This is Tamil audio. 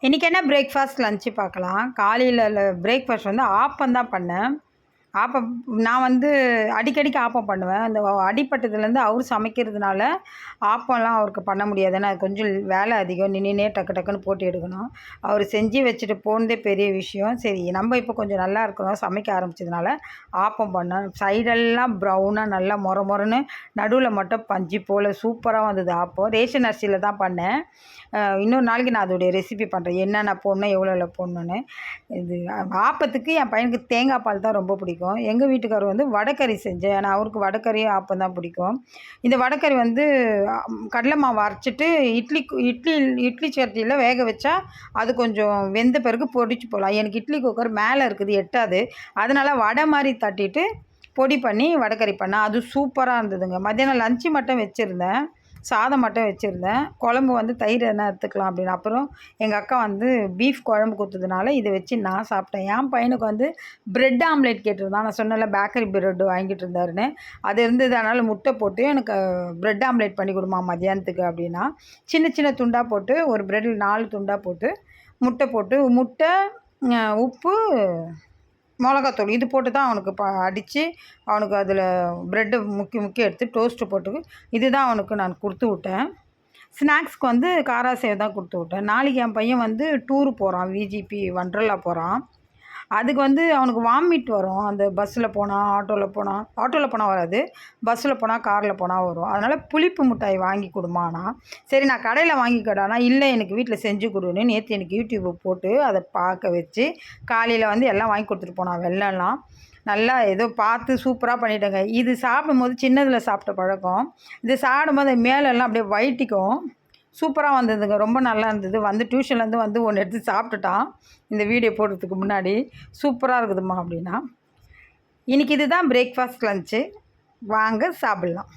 இன்றைக்கி என்ன பிரேக்ஃபாஸ்ட் லஞ்சு பார்க்கலாம். காலையில் பிரேக்ஃபாஸ்ட் வந்து ஆப்பம் தான் பண்ணேன். ஆப்பம் நான் வந்து அடிக்கடிக்கு ஆப்பம் பண்ணுவேன். அந்த அடிப்பட்டதுலேருந்து அவர் சமைக்கிறதுனால ஆப்பம்லாம் அவருக்கு பண்ண முடியாது. ஏன்னா அது கொஞ்சம் வேலை அதிகம். நின்னுனே டக்கு டக்குன்னு போட்டு எடுக்கணும். அவர் செஞ்சு வச்சுட்டு போனதே பெரிய விஷயம். சரி நம்ம இப்போ கொஞ்சம் நல்லா இருக்கணும் சமைக்க ஆரம்பிச்சதுனால ஆப்பம் பண்ணேன். சைடெல்லாம் ப்ரௌனாக நல்லா மொர மொரன்னு, நடுவில் மட்டும் பஞ்சு போல் சூப்பராக வந்தது ஆப்பம். ரேஷன் அரிசியில் தான் பண்ணேன். இன்னொரு நாளைக்கு நான் அதோடைய ரெசிபி பண்ணுறேன். என்னென்ன போடணும், எவ்வளோ போடணுன்னு. இது ஆப்பத்துக்கு என் பையனுக்கு தேங்காய் பால் தான் ரொம்ப பிடிக்கும். எங்கள் வீட்டுக்காரர் வந்து வடைக்கறி செஞ்சேன். ஏன்னா அவருக்கு வடைக்கறியும் ஆப்பம் தான் பிடிக்கும். இந்த வடைக்கறி வந்து கடலை மாவு அரைச்சிட்டு இட்லி இட்லி சட்டியில் வேக வச்சா அது கொஞ்சம் வெந்த பிறகு பொடிச்சு போகலாம். எனக்கு இட்லி குக்கர் மேலே இருக்குது, எட்டாது. அதனால் வடை மாதிரி தட்டிட்டு பொடி பண்ணி வடைக்கறி பண்ணேன். அது சூப்பராக இருந்ததுங்க. மத்தியானம் லஞ்சு மட்டும் வச்சுருந்தேன். சாதம் மட்டும் வச்சுருந்தேன். குழம்பு வந்து தயிர் எதனா எடுத்துக்கலாம் அப்படின்னு. அப்புறம் எங்கள் அக்கா வந்து பீஃப் குழம்பு கொடுத்ததுனால இதை வச்சு நான் சாப்பிட்டேன். என் பையனுக்கு வந்து பிரெட் ஆம்லேட் கேட்டிருந்தான். நான் சொன்னேன்ல பேக்கரி பிரெட் வாங்கிட்டு இருந்தாருன்னு. அது இருந்தது. அதனால் முட்டை போட்டு எனக்கு பிரெட் ஆம்லேட் பண்ணி கொடுமா மத்தியானத்துக்கு அப்படின்னா, சின்ன சின்ன துண்டாக போட்டு ஒரு பிரெட்டில் 4 துண்டாக போட்டு முட்டை உப்பு மிளகாத்தூள் இது போட்டு தான் அவனுக்கு அடித்து அவனுக்கு அதில் ப்ரெட்டு முக்கி எடுத்து டோஸ்ட்டு போட்டு இதுதான் அவனுக்கு நான் கொடுத்து விட்டேன். ஸ்நாக்ஸ்க்கு வந்து காரா சேவ் தான் கொடுத்து விட்டேன். நாளைக்கு என் பையன் வந்து டூரு போகிறான். விஜிபி வண்டர்லா போகிறான். அதுக்கு வந்து அவனுக்கு வாமிட் வரும். அந்த பஸ்ஸில் போனால் ஆட்டோவில் போனால் வராது. பஸ்ஸில் போனால் காரில் போனால் வரும். அதனால் புளிப்பு மிட்டாய் வாங்கி கொடுமானா. சரி நான் கடையில் வாங்கிக்கடானா, இல்லை எனக்கு வீட்டில் செஞ்சு கொடுன்னு நேற்று எனக்கு யூடியூப் போட்டு அதை பார்க்க வச்சு காலையில் வந்து எல்லாம் வாங்கி கொடுத்துட்டு போனான். வெள்ளம்லாம் நல்லா ஏதோ பார்த்து சூப்பராக பண்ணிட்டேங்க. இது சாப்பிடும்போது சின்னதில் சாப்பிட்ட பழக்கம். இது சாப்பிடும்போது மேலெல்லாம் அப்படியே வயிட்டிக்கும். சூப்பராக வந்ததுங்க. ரொம்ப நல்லா இருந்தது. வந்து டியூஷன்லேருந்து வந்து ஒன்று எடுத்து சாப்பிட்டுட்டான். இந்த வீடியோ போடுறதுக்கு முன்னாடி சூப்பராக இருக்குதும்மா அப்படின்னா. இன்றைக்கி இதுதான் பிரேக்ஃபாஸ்ட் லஞ்சு. வாங்க சாப்பிட்லாம்.